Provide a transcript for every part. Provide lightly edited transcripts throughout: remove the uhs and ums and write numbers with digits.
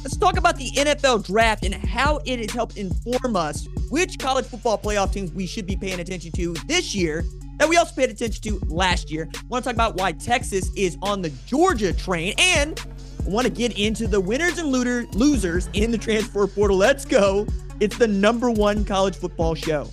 Let's talk about the NFL draft and how it has helped inform us which college football playoff teams we should be paying attention to this year that we also paid attention to last year. I want to talk about why Texas is on the Georgia train, and I want to get into the winners and losers in the transfer portal. Let's go. It's the #1 college football show.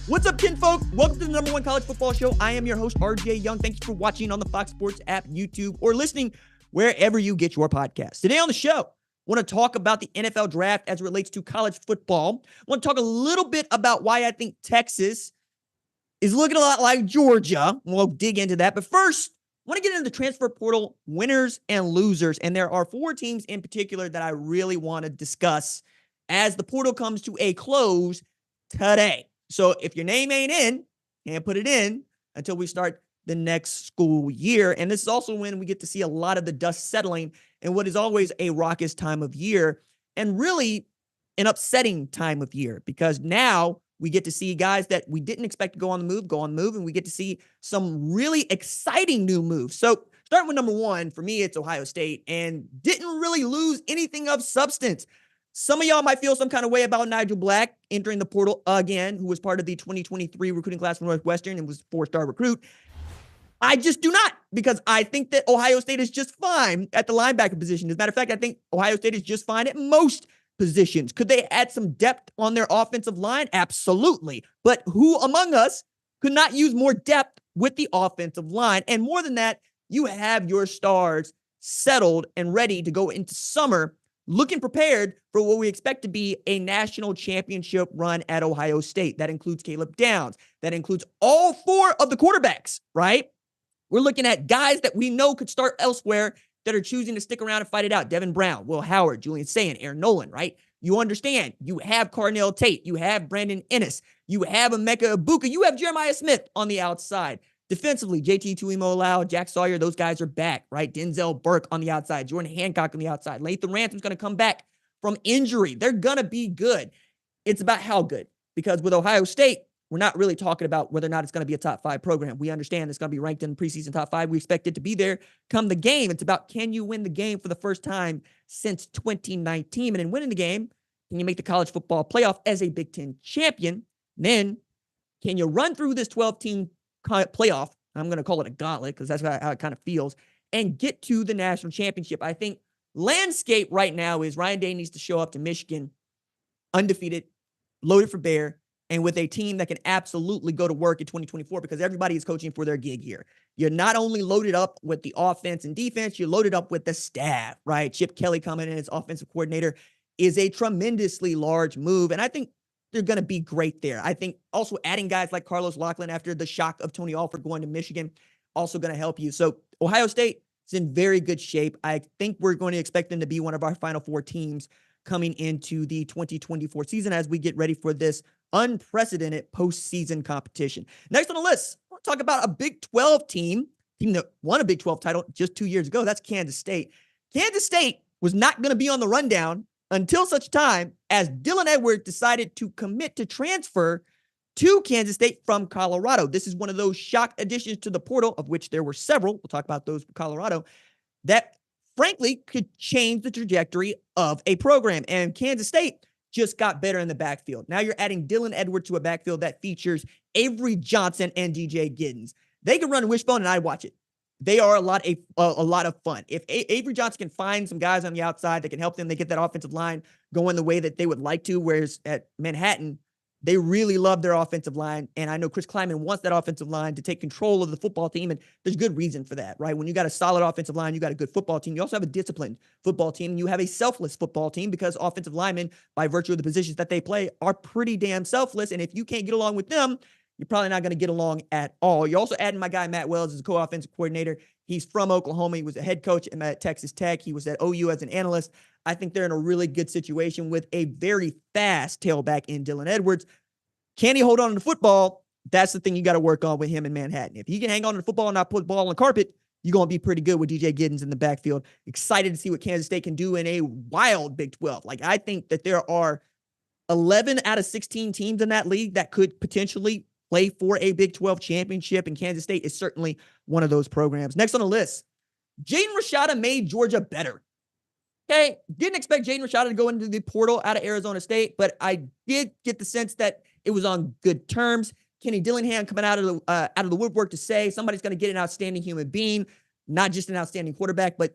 What's up, kinfolk? Welcome to the #1 college football show. I am your host, RJ Young. Thank you for watching on the Fox Sports app, YouTube, or listening wherever you get your podcasts. Today on the show, I want to talk about the NFL draft as it relates to college football. I want to talk a little bit about why I think Texas is looking a lot like Georgia. We'll dig into that. But first, I want to get into the transfer portal winners and losers. And there are 4 teams in particular that I really want to discuss as the portal comes to a close today. So if your name ain't in, can't put it in until we start the next school year. And this is also when we get to see a lot of the dust settling in what is always a raucous time of year and really an upsetting time of year, because now we get to see guys that we didn't expect to go on the move, and we get to see some really exciting new moves. So starting with #1, for me, it's Ohio State, and didn't really lose anything of substance. Some of y'all might feel some kind of way about Nigel Black entering the portal again, who was part of the 2023 recruiting class from Northwestern and was a 4-star recruit. I just do not, because I think that Ohio State is just fine at the linebacker position. As a matter of fact, I think Ohio State is just fine at most positions. Could they add some depth on their offensive line? Absolutely. But who among us could not use more depth with the offensive line? And more than that, you have your stars settled and ready to go into summer, looking prepared for what we expect to be a national championship run at Ohio State. That includes Caleb Downs. That includes all 4 of the quarterbacks, right? We're looking at guys that we know could start elsewhere that are choosing to stick around and fight it out. Devin Brown, Will Howard, Julian Sayin, Aaron Nolan, right? You understand. You have Carnell Tate. You have Brandon Ennis. You have Emeka Ibuka. You have Jeremiah Smith on the outside. Defensively, JT Tuimoloau, Jack Sawyer, those guys are back, right? Denzel Burke on the outside, Jordan Hancock on the outside. Lathan Ransom's going to come back from injury. They're going to be good. It's about how good, because with Ohio State, we're not really talking about whether or not it's going to be a top 5 program. We understand it's going to be ranked in preseason top 5. We expect it to be there come the game. It's about, can you win the game for the first time since 2019? And in winning the game, can you make the college football playoff as a Big Ten champion? Then can you run through this 12-team playoff? I'm going to call it a gauntlet because that's how it kind of feels, and get to the national championship. I think landscape right now is Ryan Day needs to show up to Michigan undefeated, loaded for bear, and with a team that can absolutely go to work in 2024, because everybody is coaching for their gig here. You're not only loaded up with the offense and defense, you're loaded up with the staff, right? Chip Kelly coming in as offensive coordinator is a tremendously large move, and I think they're going to be great there. I think also adding guys like Carlos Loughlin after the shock of Tony Alford going to Michigan also going to help you. So Ohio State is in very good shape. I think we're going to expect them to be one of our Final 4 teams coming into the 2024 season as we get ready for this unprecedented postseason competition. Next on the list, we'll talk about a Big 12 team that won a Big 12 title just 2 years ago. That's Kansas State. Kansas State was not going to be on the rundown until such time as Dylan Edwards decided to commit to transfer to Kansas State from Colorado. This is one of those shock additions to the portal, of which there were several. We'll talk about those for Colorado, that frankly could change the trajectory of a program. And Kansas State just got better in the backfield. Now you're adding Dylan Edwards to a backfield that features Avery Johnson and DJ Giddens. They can run wishbone and I'd watch it. They are a lot of fun. If Avery Johnson can find some guys on the outside that can help them, they get that offensive line going the way that they would like to, whereas at Manhattan, they really love their offensive line. And I know Chris Kleiman wants that offensive line to take control of the football team, and there's good reason for that, right? When you got a solid offensive line, you got a good football team. You also have a disciplined football team, and you have a selfless football team, because offensive linemen, by virtue of the positions that they play, are pretty damn selfless. And if you can't get along with them, you're probably not going to get along at all. You're also adding my guy, Matt Wells, as a co-offensive coordinator. He's from Oklahoma. He was a head coach at Texas Tech. He was at OU as an analyst. I think they're in a really good situation with a very fast tailback in Dylan Edwards. Can he hold on to the football? That's the thing you got to work on with him in Manhattan. If he can hang on to the football and not put the ball on the carpet, you're going to be pretty good with DJ Giddens in the backfield. Excited to see what Kansas State can do in a wild Big 12. Like, I think that there are 11 out of 16 teams in that league that could potentially play for a Big 12 championship, and Kansas State is certainly one of those programs. Next on the list, Jaden Rashada made Georgia better. Okay, didn't expect Jaden Rashada to go into the portal out of Arizona State, but I did get the sense that it was on good terms. Kenny Dillingham coming out of the woodwork to say somebody's going to get an outstanding human being, not just an outstanding quarterback. But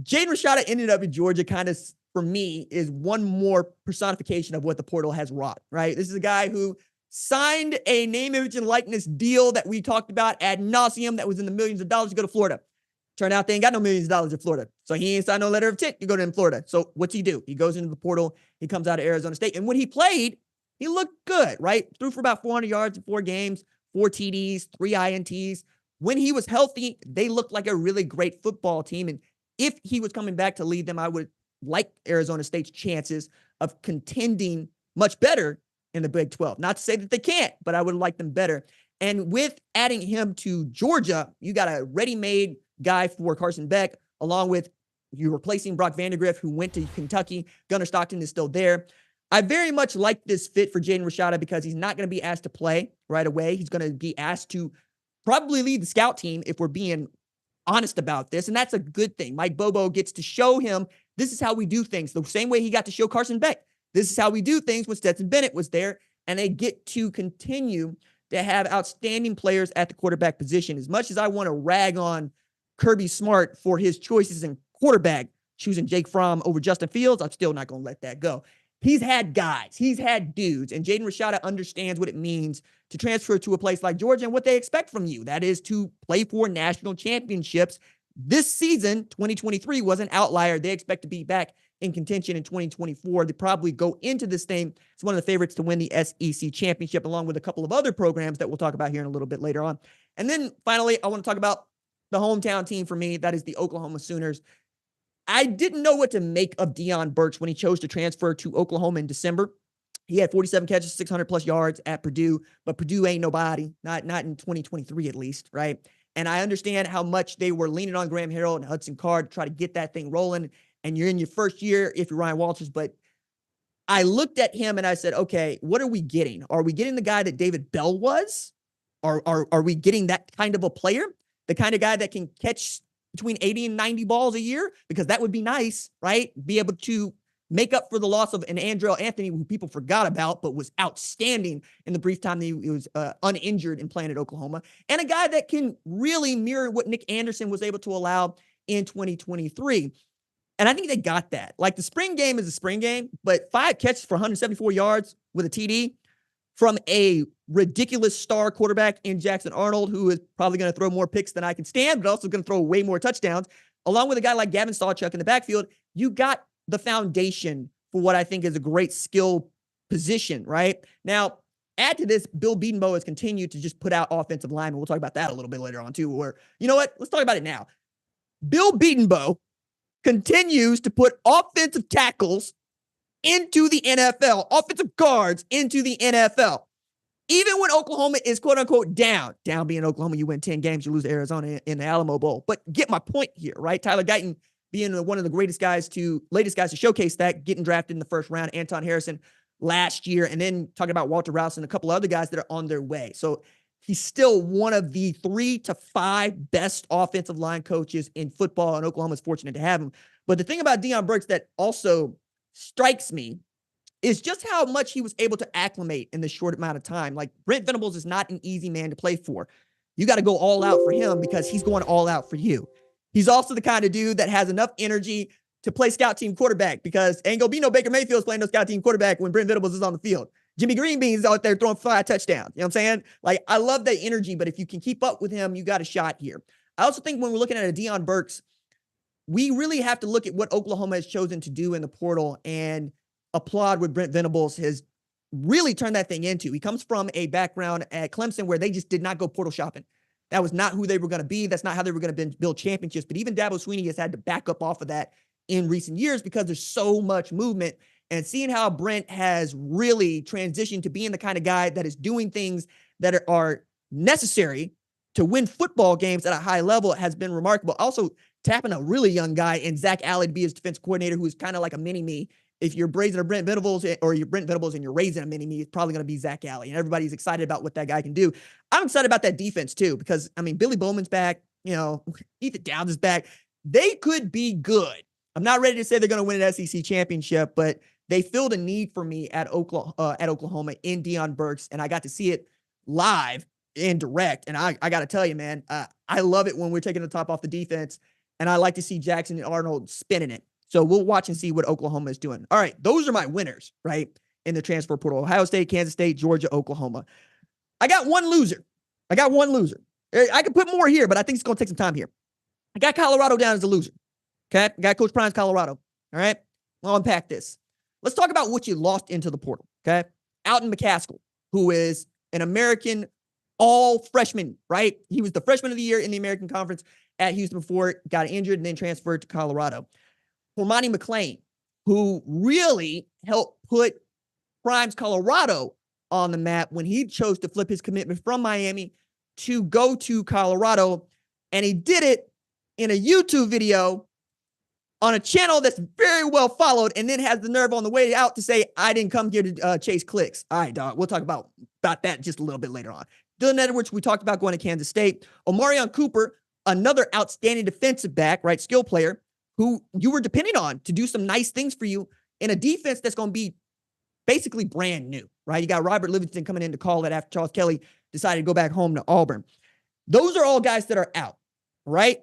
Jaden Rashada ended up in Georgia kind of, for me, is one more personification of what the portal has wrought, right? This is a guy who signed a name, image, and likeness deal that we talked about ad nauseum that was in the millions of dollars to go to Florida. Turned out they ain't got no millions of dollars in Florida. So he ain't signed no letter of intent to go to Florida. So what's he do? He goes into the portal. He comes out of Arizona State. And when he played, he looked good, right? Threw for about 400 yards in 4 games, 4 TDs, 3 INTs. When he was healthy, they looked like a really great football team. And if he was coming back to lead them, I would like Arizona State's chances of contending much better in the Big 12. Not to say that they can't, but I would like them better. And with adding him to Georgia, you got a ready-made guy for Carson Beck, along with you replacing Brock Vandagriff, who went to Kentucky. Gunnar Stockton is still there. I very much like this fit for Jaden Rashada because he's not going to be asked to play right away. He's going to be asked to probably lead the scout team if we're being honest about this. And that's a good thing. Mike Bobo gets to show him this is how we do things. The same way he got to show Carson Beck. This is how we do things when Stetson Bennett was there. And they get to continue to have outstanding players at the quarterback position. As much as I want to rag on Kirby Smart for his choices in quarterback, choosing Jake Fromm over Justin Fields, I'm still not going to let that go. He's had guys. He's had dudes. And Jaden Rashada understands what it means to transfer to a place like Georgia and what they expect from you. That is to play for national championships. This season, 2023, was an outlier. They expect to be back in contention in 2024. They probably go into this thing as one of the favorites to win the SEC championship, along with a couple of other programs that we'll talk about here in a little bit later on. And then finally, I want to talk about the hometown team for me. That is the Oklahoma Sooners. I didn't know what to make of Deion Burks when he chose to transfer to Oklahoma in December. He had 47 catches, 600 plus yards at Purdue, but Purdue ain't nobody, not in 2023 at least, right? And I understand how much they were leaning on Graham Harrell and Hudson Card to try to get that thing rolling. And you're in your first year if you're Ryan Walters, but I looked at him and I said, okay, what are we getting? Are we getting the guy that David Bell was? Are we getting that kind of a player? The kind of guy that can catch between 80 and 90 balls a year? Because that would be nice, right? Be able to make up for the loss of an Andrell Anthony, who people forgot about, but was outstanding in the brief time that he was uninjured and playing at Oklahoma. And a guy that can really mirror what Nick Anderson was able to allow in 2023. And I think they got that. Like, the spring game is a spring game, but 5 catches for 174 yards with a TD from a ridiculous star quarterback in Jackson Arnold, who is probably going to throw more picks than I can stand, but also going to throw way more touchdowns, along with a guy like Gavin Sawchuk in the backfield. You got the foundation for what I think is a great skill position, right? Now, add to this, Bill Bedenbaugh has continued to just put out offensive linemen. We'll talk about that a little bit later on too, or you know what? Let's talk about it now. Bill Bedenbaugh continues to put offensive tackles into the NFL, offensive guards into the NFL. Even when Oklahoma is quote unquote down being Oklahoma, you win 10 games, you lose to Arizona in the Alamo Bowl. But get my point here, right? Tyler Guyton being one of the latest guys to showcase that, getting drafted in the first round, Anton Harrison last year, and then talking about Walter Rouse and a couple other guys that are on their way. So he's still one of the 3 to 5 best offensive line coaches in football, and Oklahoma's fortunate to have him. But the thing about Deion Burks that also strikes me is just how much he was able to acclimate in this short amount of time. Like, Brent Venables is not an easy man to play for. You got to go all out for him because he's going all out for you. He's also the kind of dude that has enough energy to play scout team quarterback, because ain't gonna be no Baker Mayfield's playing no scout team quarterback when Brent Venables is on the field. Jimmy Greenbean's out there throwing 5 touchdowns. You know what I'm saying? Like, I love that energy, but if you can keep up with him, you got a shot here. I also think when we're looking at a Deion Burks, we really have to look at what Oklahoma has chosen to do in the portal and applaud what Brent Venables has really turned that thing into. He comes from a background at Clemson where they just did not go portal shopping. That was not who they were going to be. That's not how they were going to build championships. But even Dabo Swinney has had to back up off of that in recent years because there's so much movement. And seeing how Brent has really transitioned to being the kind of guy that is doing things that are necessary to win football games at a high level has been remarkable. Also, tapping a really young guy in Zach Alley to be his defense coordinator, who is kind of like a mini-me if you're Brazen or Brent Venables, or you're Brent Venables and you're raising a mini-me, it's probably going to be Zach Alley. And everybody's excited about what that guy can do. I'm excited about that defense too, because, I mean, Billy Bowman's back. Ethan Downs is back. They could be good. I'm not ready to say they're going to win an SEC championship, but they filled a need for me at Oklahoma in Deion Burks, and I got to see it live and direct. And I got to tell you, man, I love it when we're taking the top off the defense, and I like to see Jackson and Arnold spinning it. So we'll watch and see what Oklahoma is doing. All right, those are my winners, right, in the transfer portal. Ohio State, Kansas State, Georgia, Oklahoma. I got one loser. I could put more here, but I think it's going to take some time here. I got Colorado down as a loser. Okay? I got Coach Prime's Colorado. All right? I'll unpack this. Let's talk about what you lost into the portal. Okay? Alton McCaskill, who is an American all-freshman, right? He was the freshman of the year in the American Conference at Houston before got injured and then transferred to Colorado. Hormani McClain, who really helped put Prime's Colorado on the map when he chose to flip his commitment from Miami to go to Colorado. And he did it in a YouTube video on a channel that's very well followed, and then has the nerve on the way out to say, I didn't come here to chase clicks. All right, dog. We'll talk about that just a little bit later on. Dylan Edwards, we talked about going to Kansas State. Omarion Cooper, another outstanding defensive back, right? Skill player who you were depending on to do some nice things for you in a defense that's going to be basically brand new, right? You got Robert Livingston coming in to call it after Charles Kelly decided to go back home to Auburn. Those are all guys that are out, right?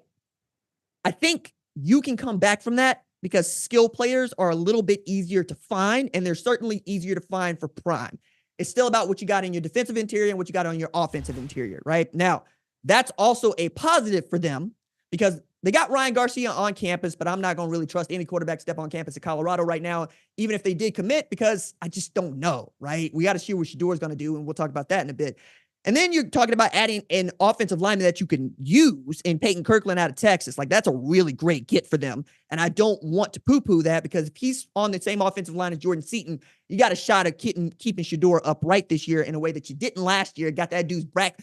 I think you can come back from that because skill players are a little bit easier to find, and they're certainly easier to find for Prime. It's still about what you got in your defensive interior and what you got on your offensive interior, right? Now, that's also a positive for them because they got Ryan Garcia on campus, but I'm not going to really trust any quarterback step on campus at Colorado right now, even if they did commit, because I just don't know, right? We got to see what Shador is going to do, and we'll talk about that in a bit. And then you're talking about adding an offensive lineman that you can use in Peyton Kirkland out of Texas. Like, that's a really great get for them. And I don't want to poo-poo that because if he's on the same offensive line as Jordan Seaton, you got a shot at keeping Shador upright this year in a way that you didn't last year. Got that dude's back.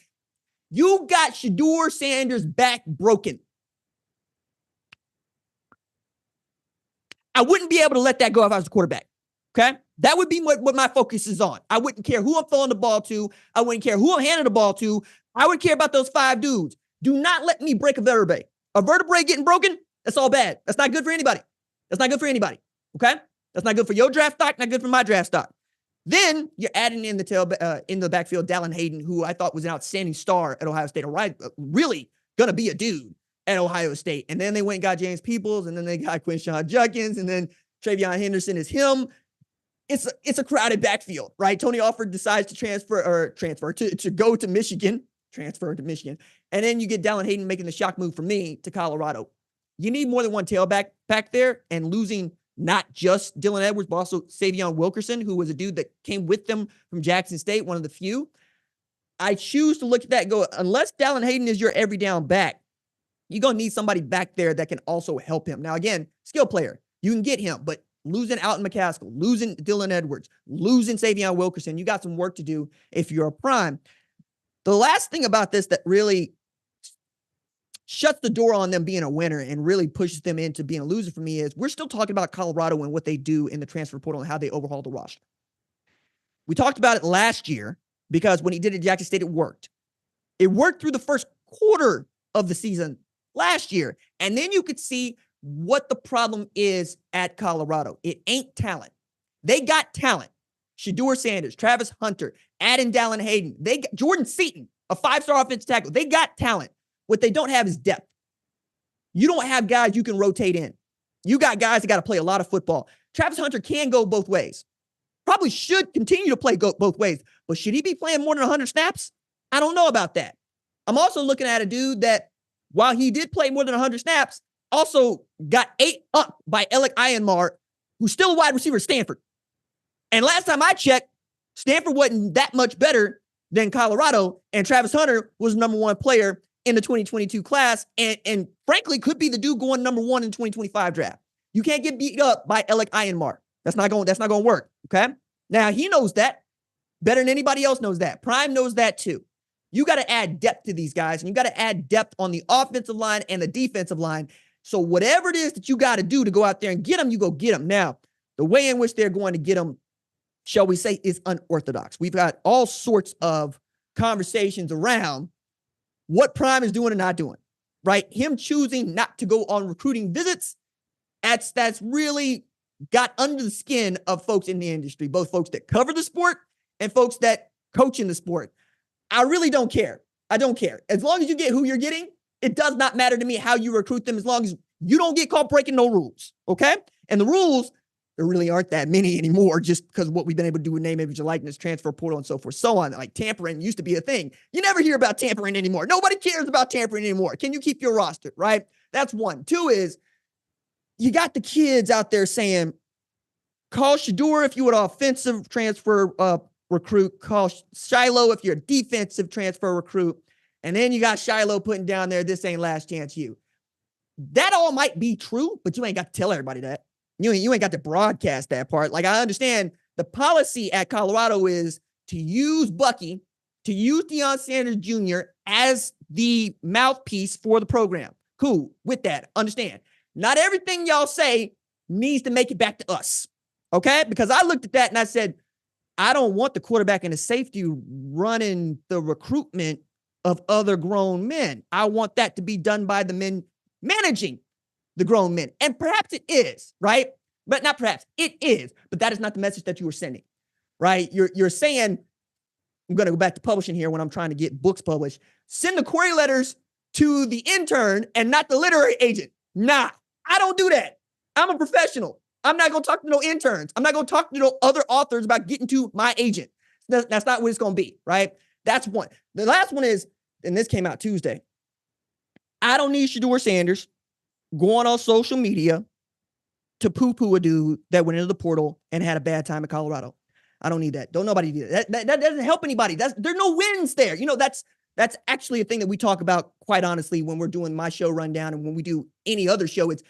You got Shador Sanders' back broken. I wouldn't be able to let that go if I was the quarterback. Okay? That would be what my focus is on. I wouldn't care who I'm throwing the ball to. I wouldn't care who I'm handing the ball to. I would care about those 5 dudes. Do not let me break a vertebrae. A vertebrae getting broken, that's all bad. That's not good for anybody. That's not good for anybody. Okay? That's not good for your draft stock, not good for my draft stock. Then you're adding in the backfield Dallin Hayden, who I thought was an outstanding star at Ohio State. Really going to be a dude at Ohio State. And then they went and got James Peoples, and then they got Quinshon Judkins, and then Travion Henderson is him. It's a crowded backfield, right? Tony Alford decides to to go to Michigan, transfer to Michigan. And then you get Dallin Hayden making the shock move from me to Colorado. You need more than one tailback back there, and losing not just Dylan Edwards, but also Savion Wilkerson, who was a dude that came with them from Jackson State, one of the few. I choose to look at that and go, unless Dallin Hayden is your every down back, you're going to need somebody back there that can also help him. Now, again, skill player, you can get him, but losing Alton McCaskill, losing Dylan Edwards, losing Savion Wilkerson, you got some work to do if you're a Prime. The last thing about this that really shuts the door on them being a winner and really pushes them into being a loser for me is we're still talking about Colorado and what they do in the transfer portal and how they overhaul the roster. We talked about it last year because when he did it at Jackson State, it worked. It worked through the first quarter of the season last year. And then you could see what the problem is at Colorado. It ain't talent. They got talent. Shador Sanders, Travis Hunter, adding Dallin Hayden. They got Jordan Seaton, a 5-star offensive tackle. They got talent. What they don't have is depth. You don't have guys you can rotate in. You got guys that got to play a lot of football. Travis Hunter can go both ways. Probably should continue to play both ways. But should he be playing more than 100 snaps? I don't know about that. I'm also looking at a dude that, while he did play more than 100 snaps, also got 8 up by Alec Ironmar, who's still a wide receiver at Stanford. And last time I checked, Stanford wasn't that much better than Colorado, and Travis Hunter was number 1 player in the 2022 class, and frankly could be the dude going number 1 in 2025 draft. You can't get beat up by Alec Ironmar. That's not going to work, okay? Now, he knows that better than anybody else knows that. Prime knows that too. You got to add depth to these guys, and you got to add depth on the offensive line and the defensive line. So whatever it is that you got to do to go out there and get them, you go get them. Now, the way in which they're going to get him, shall we say, is unorthodox. We've got all sorts of conversations around what Prime is doing and not doing, right? Him choosing not to go on recruiting visits, that's really got under the skin of folks in the industry, both folks that cover the sport and folks that coach in the sport. I really don't care. I don't care. As long as you get who you're getting, it does not matter to me how you recruit them as long as you don't get caught breaking no rules, okay? And the rules, there really aren't that many anymore just because of what we've been able to do with name, image, and likeness, transfer portal, and so forth, so on. Like tampering used to be a thing. You never hear about tampering anymore. Nobody cares about tampering anymore. Can you keep your roster, right? That's one. Two is you got the kids out there saying, call Shedeur if you would offensive transfer recruit, call Shiloh if you're a defensive transfer recruit. And then you got Shiloh putting down there, this ain't last chance you. That all might be true, but you ain't got to tell everybody that. You ain't got to broadcast that part. Like, I understand the policy at Colorado is to use Bucky, to use Deion Sanders Jr. as the mouthpiece for the program. Cool. With that, understand. Not everything y'all say needs to make it back to us. Okay? Because I looked at that and I said, I don't want the quarterback and the safety running the recruitment of other grown men. I want that to be done by the men managing the grown men. And perhaps it is, right? But not perhaps, it is. But that is not the message that you were sending, right? You're saying, I'm going to go back to publishing here when I'm trying to get books published. Send the query letters to the intern and not the literary agent. Nah, I don't do that. I'm a professional. I'm not going to talk to no interns. I'm not going to talk to no other authors about getting to my agent. That's not what it's going to be, right? That's one. The last one is, and this came out Tuesday, I don't need Shedeur Sanders going on social media to poo-poo a dude that went into the portal and had a bad time in Colorado. I don't need that. Don't nobody do that. That doesn't help anybody. There's no wins there. You know, that's actually a thing that we talk about, quite honestly, when we're doing my show rundown and when we do any other show. It's,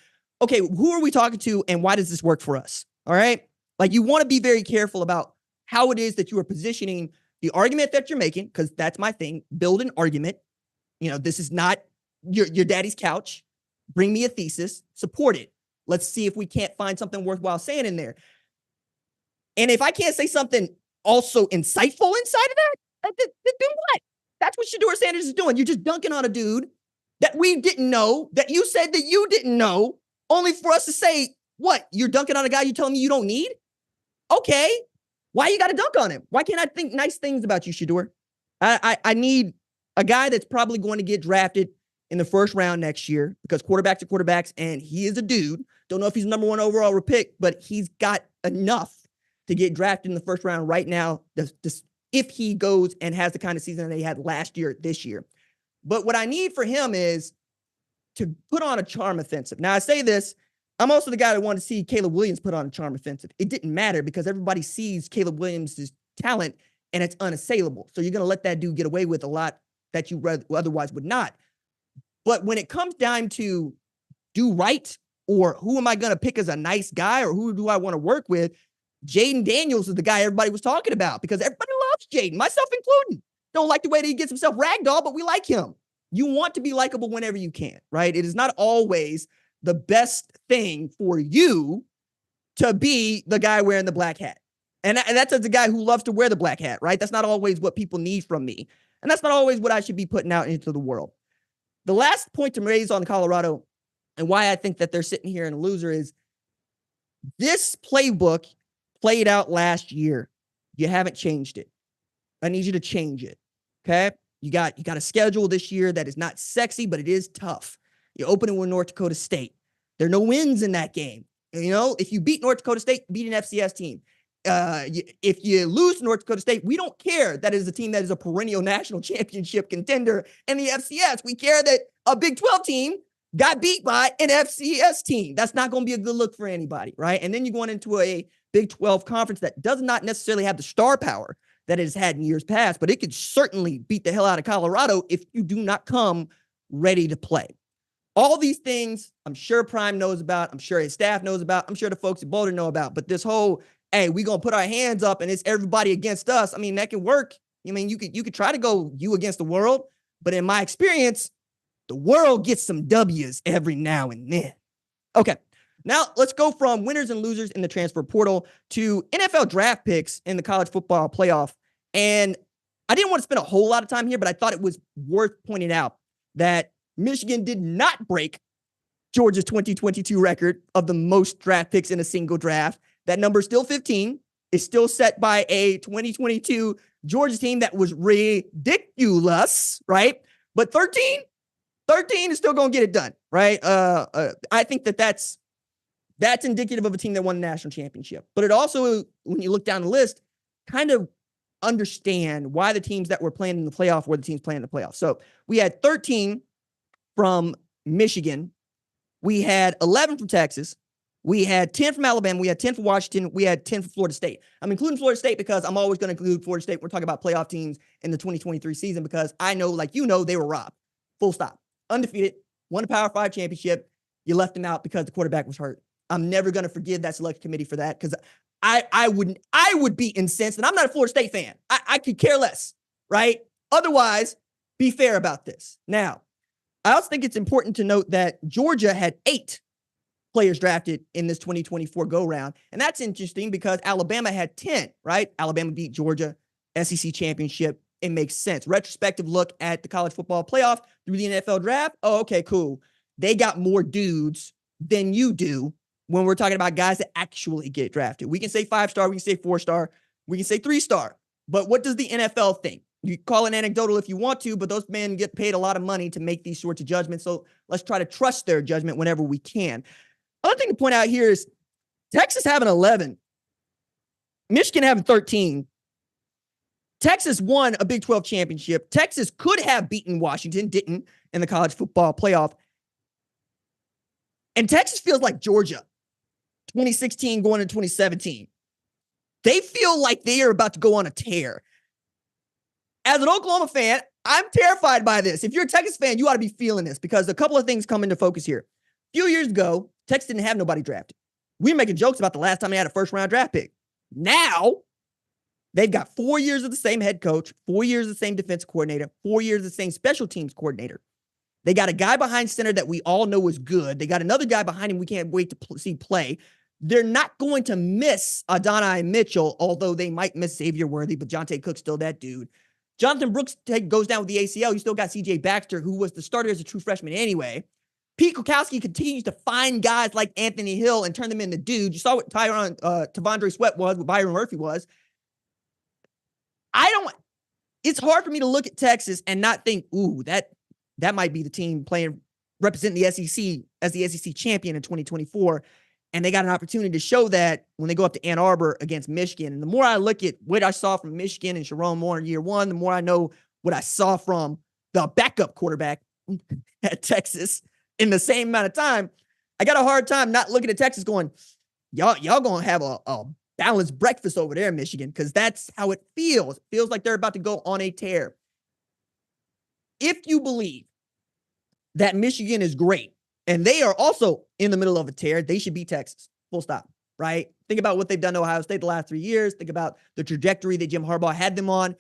okay, who are we talking to and why does this work for us? All right? Like, you want to be very careful about how it is that you are positioning the argument that you're making, because that's my thing. Build an argument. You know, this is not your daddy's couch. Bring me a thesis. Support it. Let's see if we can't find something worthwhile saying in there. And if I can't say something also insightful inside of that, then what? That's what Shedeur Sanders is doing. You're just dunking on a dude that we didn't know, that you said that you didn't know, only for us to say, what? You're dunking on a guy you're telling me you don't need? Okay. Why you got to dunk on him? Why can't I think nice things about you, Shedeur? I need a guy that's probably going to get drafted in the first round next year, because quarterbacks are quarterbacks, and he is a dude. Don't know if he's number one overall pick, but he's got enough to get drafted in the first round right now, if he goes and has the kind of season that he had last year, this year. But what I need for him is to put on a charm offensive. Now, I say this, I'm also the guy that wanted to see Caleb Williams put on a charm offensive. It didn't matter because everybody sees Caleb Williams' talent and it's unassailable. So you're going to let that dude get away with a lot that you otherwise would not. But when it comes down to do right, or who am I going to pick as a nice guy, or who do I want to work with, Jaden Daniels is the guy everybody was talking about, because everybody loves Jaden, myself included. Don't like the way that he gets himself ragdoll, but we like him. You want to be likable whenever you can, right? It is not always the best thing for you to be the guy wearing the black hat. And that's the guy who loves to wear the black hat, right? That's not always what people need from me. And that's not always what I should be putting out into the world. The last point to raise on Colorado and why I think that they're sitting here in a loser is this playbook played out last year. You haven't changed it. I need you to change it. Okay? You got a schedule this year that is not sexy, but it is tough. You're opening with North Dakota State. There are no wins in that game. You know, if you beat North Dakota State, beat an FCS team. If you lose to North Dakota State, we don't care that it is a team that is a perennial national championship contender in the FCS. We care that a Big 12 team got beat by an FCS team. That's not going to be a good look for anybody, right? And then you're going into a Big 12 conference that does not necessarily have the star power that it has had in years past, but it could certainly beat the hell out of Colorado if you do not come ready to play. All these things, I'm sure Prime knows about. I'm sure his staff knows about. I'm sure the folks at Boulder know about. But this whole, hey, we're going to put our hands up and it's everybody against us. I mean, that can work. I mean, you could try to go you against the world. But in my experience, the world gets some W's every now and then. Okay. Now let's go from winners and losers in the transfer portal to NFL draft picks in the college football playoff. And I didn't want to spend a whole lot of time here, but I thought it was worth pointing out that Michigan did not break Georgia's 2022 record of the most draft picks in a single draft. That number is still 15. It's still set by a 2022 Georgia team that was ridiculous, right? But 13 is still going to get it done, right? I think that's indicative of a team that won a national championship. But it also, when you look down the list, kind of understand why the teams that were playing in the playoff were the teams playing in the playoff. So we had 13 from Michigan. We had 11 from Texas. We had 10 from Alabama. We had 10 from Washington. We had 10 from Florida State. I'm including Florida State because I'm always going to include Florida State. We're talking about playoff teams in the 2023 season because I know, like you know, they were robbed. Full stop. Undefeated. Won a Power 5 championship. You left them out because the quarterback was hurt. I'm never going to forgive that select committee for that because I would be incensed, and I'm not a Florida State fan. I could care less, right? Otherwise, be fair about this. Now, I also think it's important to note that Georgia had 8 players drafted in this 2024 go-round, and that's interesting because Alabama had 10, right? Alabama beat Georgia, SEC championship. It makes sense. Retrospective look at the college football playoff through the NFL draft. Oh, okay, cool. They got more dudes than you do when we're talking about guys that actually get drafted. We can say 5-star, we can say 4-star, we can say 3-star. But what does the NFL think? You call it anecdotal if you want to, but those men get paid a lot of money to make these sorts of judgments. So let's try to trust their judgment whenever we can. Other thing to point out here is Texas having 11, Michigan having 13. Texas won a Big 12 championship. Texas could have beaten Washington, didn't, in the college football playoff. And Texas feels like Georgia, 2016 going into 2017. They feel like they are about to go on a tear. As an Oklahoma fan, I'm terrified by this. If you're a Texas fan, you ought to be feeling this because a couple of things come into focus here. A few years ago, Texas didn't have nobody drafted. We were making jokes about the last time they had a first-round draft pick. Now, they've got 4 years of the same head coach, 4 years of the same defense coordinator, 4 years of the same special teams coordinator. They got a guy behind center that we all know is good. They got another guy behind him we can't wait to see play. They're not going to miss Adonai Mitchell, although they might miss Xavier Worthy, but Jonte Cook's still that dude. Jonathan Brooks goes down with the ACL. You still got C.J. Baxter, who was the starter as a true freshman anyway. Pete Kwiatkowski continues to find guys like Anthony Hill and turn them into dudes. You saw what Tavondre Sweat was, what Byron Murphy was. It's hard for me to look at Texas and not think, ooh, that might be the team representing the SEC as the SEC champion in 2024. And they got an opportunity to show that when they go up to Ann Arbor against Michigan. And the more I look at what I saw from Michigan and Sharon Moore in year one, the more I know what I saw from the backup quarterback at Texas in the same amount of time. I got a hard time not looking at Texas going, y'all going to have a balanced breakfast over there in Michigan, because that's how it feels. It feels like they're about to go on a tear. If you believe that Michigan is great, and they are also in the middle of a tear, they should beat Texas. Full stop, right? Think about what they've done to Ohio State the last 3 years. Think about the trajectory that Jim Harbaugh had them on.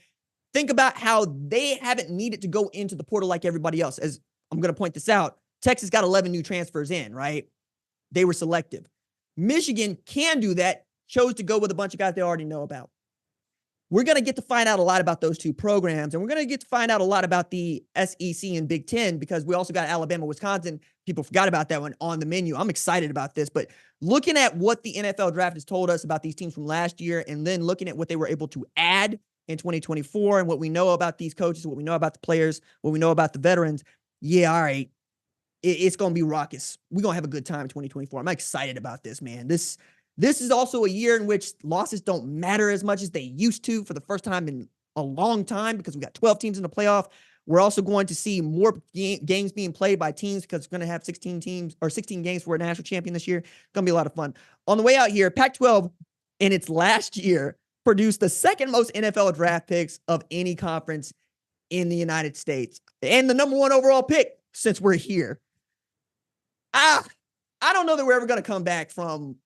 Think about how they haven't needed to go into the portal like everybody else. As I'm going to point this out, Texas got 11 new transfers in, right? They were selective. Michigan can do that, chose to go with a bunch of guys they already know about. We're going to get to find out a lot about those two programs, and we're going to get to find out a lot about the SEC and Big Ten, because we also got Alabama, Wisconsin. People forgot about that one on the menu. I'm excited about this, but looking at what the NFL draft has told us about these teams from last year, and then looking at what they were able to add in 2024 and what we know about these coaches, what we know about the players, what we know about the veterans, yeah, all right, it's going to be raucous. We're going to have a good time in 2024. I'm excited about this, man. This is also a year in which losses don't matter as much as they used to for the first time in a long time, because we got 12 teams in the playoff. We're also going to see more games being played by teams, because it's going to have 16 teams or 16 games for a national champion this year. It's going to be a lot of fun. On the way out here, Pac-12 in its last year produced the second most NFL draft picks of any conference in the United States, and the number one overall pick since we're here. I don't know that we're ever going to come back from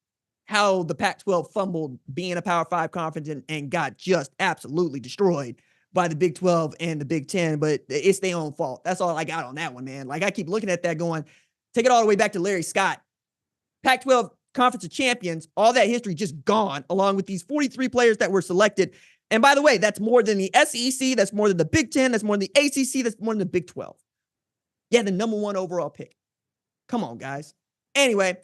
how the Pac-12 fumbled being a Power 5 conference and got just absolutely destroyed by the Big 12 and the Big 10, but it's their own fault. That's all I got on that one, man. Like, I keep looking at that going, take it all the way back to Larry Scott Pac-12 Conference of Champions, all that history just gone, along with these 43 players that were selected. And by the way, that's more than the SEC, that's more than the Big Ten, that's more than the ACC, that's more than the Big 12. Yeah, the number one overall pick. Come on, guys. Anyway,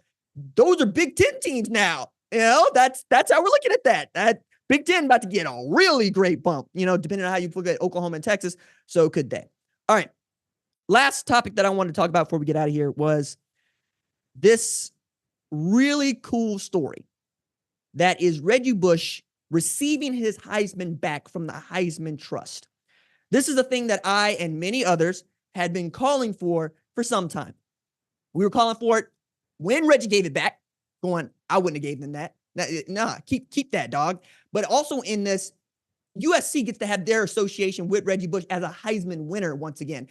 those are Big Ten teams now. That's how we're looking at that. That Big Ten about to get a really great bump, depending on how you look at Oklahoma and Texas. So could they. All right. Last topic that I wanted to talk about before we get out of here was this really cool story that is Reggie Bush receiving his Heisman back from the Heisman Trust. This is a thing that I and many others had been calling for some time. We were calling for it when Reggie gave it back, going, I wouldn't have gave them that. Nah, keep that, dog. But also in this, USC gets to have their association with Reggie Bush as a Heisman winner once again.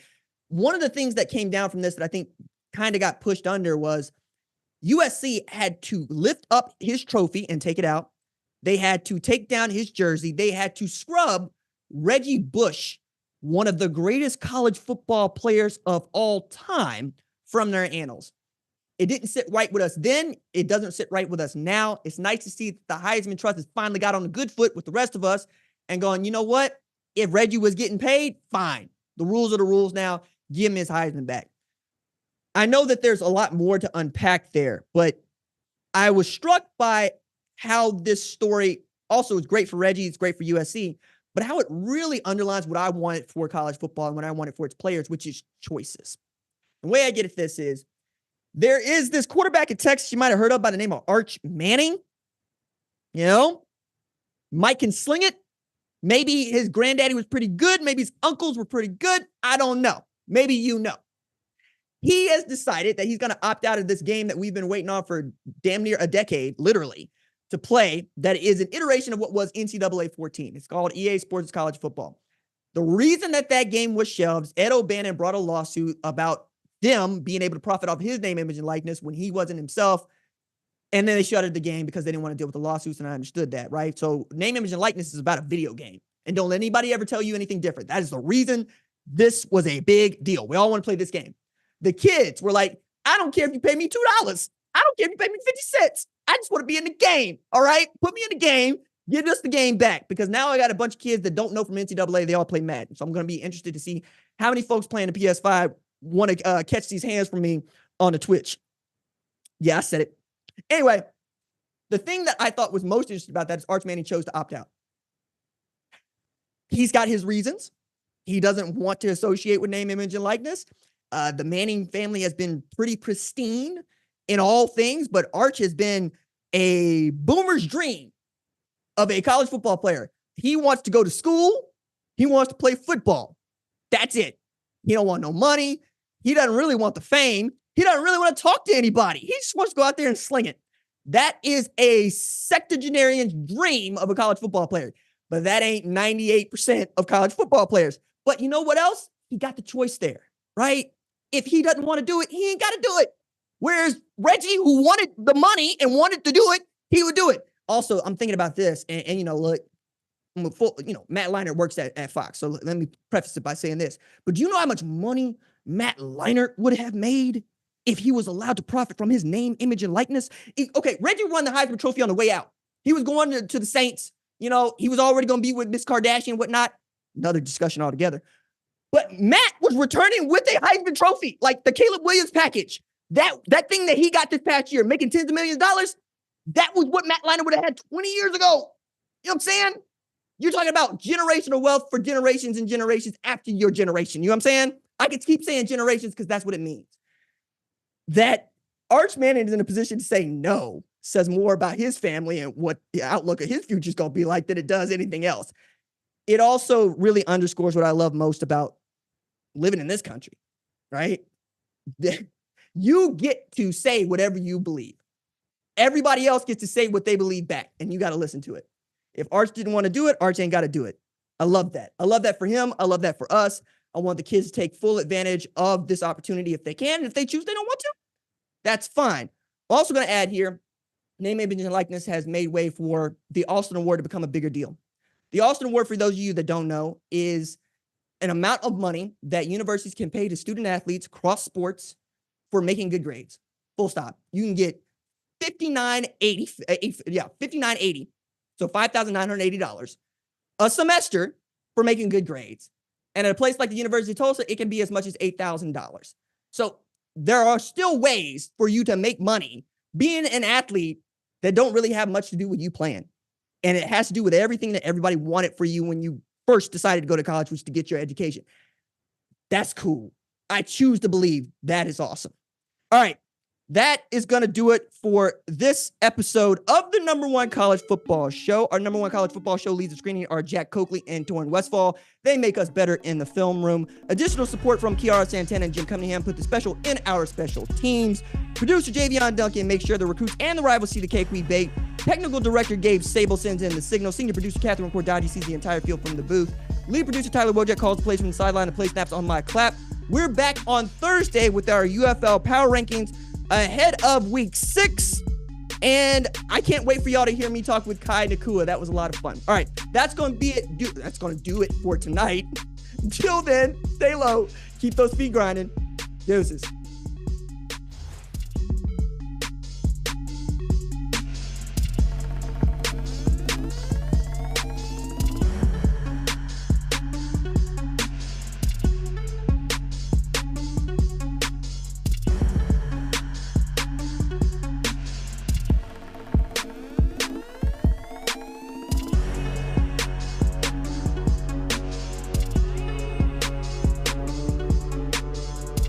One of the things that came down from this that I think kind of got pushed under was USC had to lift up his trophy and take it out. They had to take down his jersey. They had to scrub Reggie Bush, one of the greatest college football players of all time, from their annals. It didn't sit right with us then. It doesn't sit right with us now. It's nice to see that the Heisman Trust has finally got on a good foot with the rest of us and going, you know what? If Reggie was getting paid, fine. The rules are the rules now. Give him his Heisman back. I know that there's a lot more to unpack there, but I was struck by how this story also is great for Reggie. It's great for USC, but how it really underlines what I wanted for college football and what I wanted for its players, which is choices. The way I get at this is there is this quarterback in Texas you might have heard of by the name of Arch Manning. Mike can sling it. Maybe his granddaddy was pretty good. Maybe his uncles were pretty good. I don't know. Maybe you know. He has decided that he's going to opt out of this game that we've been waiting on for damn near a decade, literally, to play. That is an iteration of what was NCAA 14. It's called EA Sports College Football. The reason that game was shelved, Ed O'Bannon brought a lawsuit about them being able to profit off his name, image, and likeness when he wasn't himself. And then they shuttered the game because they didn't want to deal with the lawsuits, and I understood that, right? So name, image, and likeness is about a video game. And don't let anybody ever tell you anything different. That is the reason this was a big deal. We all want to play this game. The kids were like, I don't care if you pay me $2. I don't care if you pay me 50 cents. I just want to be in the game, all right? Put me in the game. Give us the game back, because now I got a bunch of kids that don't know from NCAA. They all play Madden. So I'm going to be interested to see how many folks playing the PS5 want to catch these hands from me on the Twitch. Yeah, I said it. Anyway, the thing that I thought was most interesting about that is Arch Manning chose to opt out. He's got his reasons. He doesn't want to associate with name, image, and likeness. The Manning family has been pretty pristine in all things, but Arch has been a boomer's dream of a college football player. He wants to go to school. He wants to play football. That's it. He don't want no money. He doesn't really want the fame. He doesn't really want to talk to anybody. He just wants to go out there and sling it. That is a septuagenarian dream of a college football player. But that ain't 98% of college football players. But you know what else? He got the choice there, right? If he doesn't want to do it, he ain't got to do it. Whereas Reggie, who wanted the money and wanted to do it, he would do it. Also, I'm thinking about this, and look, Matt Leinart works at Fox, so let me preface it by saying this. But do you know how much money Matt Leinart would have made if he was allowed to profit from his name, image, and likeness? Okay, Reggie won the Heisman Trophy on the way out. He was going to the Saints. He was already going to be with Miss Kardashian and whatnot. Another discussion altogether. But Matt was returning with a Heisman Trophy, like the Caleb Williams package. That thing that he got this past year, making tens of millions of dollars, that was what Matt Leinart would have had 20 years ago. You know what I'm saying? You're talking about generational wealth for generations and generations after your generation. You know what I'm saying? I could keep saying generations because that's what it means. That Arch Manning is in a position to say no says more about his family and what the outlook of his future is going to be like than it does anything else. It also really underscores what I love most about living in this country, right? You get to say whatever you believe. Everybody else gets to say what they believe back, and you got to listen to it. If Arch didn't want to do it, Arch ain't got to do it. I love that. I love that for him. I love that for us. I want the kids to take full advantage of this opportunity if they can. And if they choose they don't want to, that's fine. I'm also going to add here, name, image, and likeness has made way for the Austin Award to become a bigger deal. The Austin Award, for those of you that don't know, is an amount of money that universities can pay to student athletes across sports for making good grades. Full stop. You can get $59.80. Yeah, $59.80. So $5,980 a semester for making good grades. And at a place like the University of Tulsa, it can be as much as $8,000. So there are still ways for you to make money being an athlete that don't really have much to do with you playing. And it has to do with everything that everybody wanted for you when you first decided to go to college, which is to get your education. That's cool. I choose to believe that is awesome. All right. That is going to do it for this episode of the number one college football show. Our number one college football show leads the screening are Jack Coakley and Torrin Westfall. They make us better in the film room. Additional support from Kiara Santana and Jim Cunningham put the special in our special teams. Producer Javion Duncan makes sure the recruits and the rivals see the cake we bake. Technical director Gabe Sable sends in the signal. Senior producer Catherine Cordaji sees the entire field from the booth. Lead producer Tyler Wojak calls the plays from the sideline and play snaps on my clap. We're back on Thursday with our UFL power rankings ahead of week 6. And I can't wait for y'all to hear me talk with Kai Nakua. That was a lot of fun. All right, that's going to be it. That's going to do it for tonight. Until then, stay low. Keep those feet grinding. Deuces.